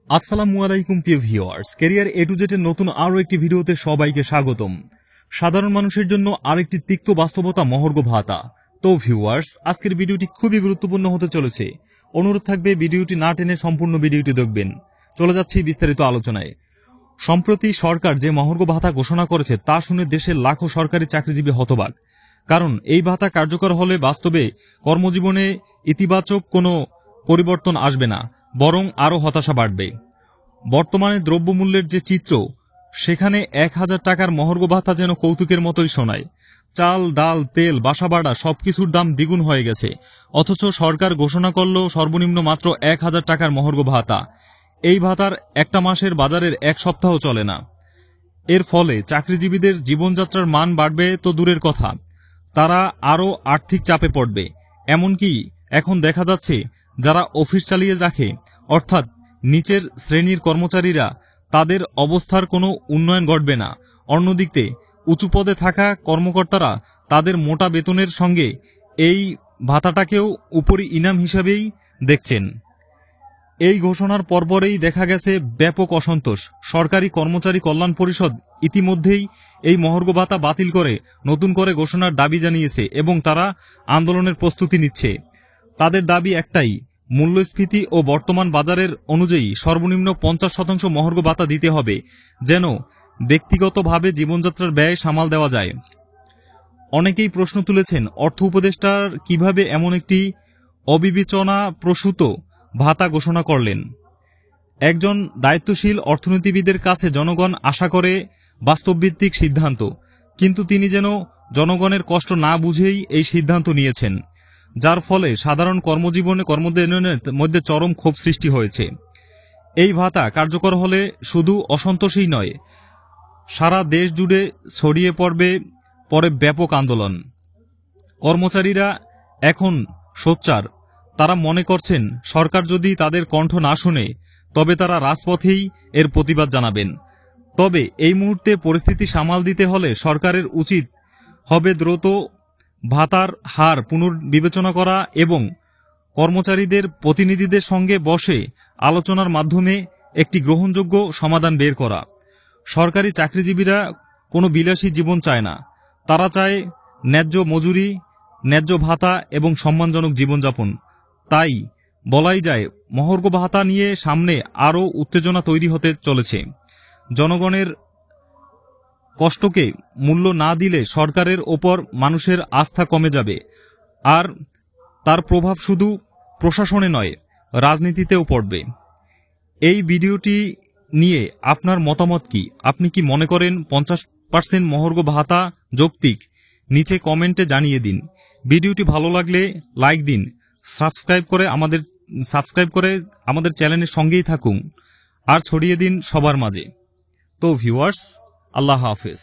আসসালামু আলাইকুম প্রিয় viewers, career A to Z এর নতুন আরো একটি ভিডিওতে সবাইকে স্বাগতম। সাধারণ মানুষের জন্য আরেকটি তিক্ত বাস্তবতা মহার্ঘ ভাতা। তো ভিউয়ার্স, আজকের ভিডিওটি খুবই গুরুত্বপূর্ণ হতে চলেছে। অনুরোধ থাকবে ভিডিওটি না টেনে সম্পূর্ণ ভিডিওটি দেখবেন। চলে যাচ্ছি বিস্তারিত আলোচনায়। সম্প্রতি সরকার যে মহার্ঘ ভাতা ঘোষণা করেছে তা শুনে দেশের লাখো সরকারি চাকরিজীবী হতবাক। কারণ এই ভাতা কার্যকর হলে বাস্তবে কর্মজীবনে ইতিবাচক কোনো পরিবর্তন আসবে না, বরং আরও হতাশা বাড়বে। বর্তমানে দ্রব্যমূল্যের যে চিত্র, সেখানে ১,০০০ টাকার মহার্ঘ ভাতা যেন কৌতুকের মতোই শোনায়। চাল, ডাল, তেল, বাসা ভাড়া সবকিছুর দাম দ্বিগুণ হয়ে গেছে, অথচ সরকার ঘোষণা করল সর্বনিম্ন মাত্র ১,০০০ টাকার মহার্ঘ ভাতা। এই ভাতার একটা মাসের বাজারের এক সপ্তাহ চলে না। এর ফলে চাকরিজীবীদের জীবনযাত্রার মান বাড়বে তো দূরের কথা, তারা আরও আর্থিক চাপে পড়বে। এমনকি এখন দেখা যাচ্ছে যারা অফিস চালিয়ে রাখে, অর্থাৎ নিচের শ্রেণীর কর্মচারীরা, তাদের অবস্থার কোনো উন্নয়ন ঘটবে না। অন্যদিকে উঁচু পদে থাকা কর্মকর্তারা তাদের মোটা বেতনের সঙ্গে এই ভাতাটাকেও উপরি ইনাম হিসাবেই দেখছেন। এই ঘোষণার পরপরেই দেখা গেছে ব্যাপক অসন্তোষ। সরকারি কর্মচারী কল্যাণ পরিষদ ইতিমধ্যেই এই মহার্ঘ ভাতা বাতিল করে নতুন করে ঘোষণার দাবি জানিয়েছে এবং তারা আন্দোলনের প্রস্তুতি নিচ্ছে। তাদের দাবি একটাই, মূল্যস্ফীতি ও বর্তমান বাজারের অনুযায়ী সর্বনিম্ন ৫০% মহার্ঘ ভাতা দিতে হবে, যেন ব্যক্তিগতভাবে জীবনযাত্রার ব্যয় সামাল দেওয়া যায়। অনেকেই প্রশ্ন তুলেছেন, অর্থ উপদেষ্টার কিভাবে এমন একটি অবিবেচনা প্রসূত ভাতা ঘোষণা করলেন। একজন দায়িত্বশীল অর্থনীতিবিদের কাছে জনগণ আশা করে বাস্তবভিত্তিক সিদ্ধান্ত, কিন্তু তিনি যেন জনগণের কষ্ট না বুঝেই এই সিদ্ধান্ত নিয়েছেন, যার ফলে সাধারণ কর্মজীবনের মধ্যে চরম ক্ষোভ সৃষ্টি হয়েছে। এই ভাতা কার্যকর হলে শুধু অসন্তোষই নয়, সারা দেশ জুড়ে ছড়িয়ে পড়ে ব্যাপক আন্দোলন। কর্মচারীরা এখন সোচ্চার। তারা মনে করছেন সরকার যদি তাদের কণ্ঠ না শুনে, তবে তারা রাজপথেই এর প্রতিবাদ জানাবেন। তবে এই মুহূর্তে পরিস্থিতি সামাল দিতে হলে সরকারের উচিত হবে দ্রুত ভাতার হার পুনর্বিবেচনা করা এবং কর্মচারীদের প্রতিনিধিদের সঙ্গে বসে আলোচনার মাধ্যমে একটি গ্রহণযোগ্য সমাধান বের করা। সরকারি চাকরিজীবীরা কোনো বিলাসী জীবন চায় না, তারা চায় ন্যায্য মজুরি, ন্যায্য ভাতা এবং সম্মানজনক জীবনযাপন। তাই বলাই যায়, মহার্ঘ ভাতা নিয়ে সামনে আরও উত্তেজনা তৈরি হতে চলেছে। জনগণের কষ্টকে মূল্য না দিলে সরকারের ওপর মানুষের আস্থা কমে যাবে, আর তার প্রভাব শুধু প্রশাসনে নয়, রাজনীতিতেও পড়বে। এই ভিডিওটি নিয়ে আপনার মতামত কি? আপনি কি মনে করেন ৫০% মহার্ঘ ভাতা যৌক্তিক? নিচে কমেন্টে জানিয়ে দিন। ভিডিওটি ভালো লাগলে লাইক দিন, সাবস্ক্রাইব করে আমাদের চ্যানেলের সঙ্গেই থাকুন আর ছড়িয়ে দিন সবার মাঝে। তো ভিউয়ার্স, আল্লাহ হাফেজ।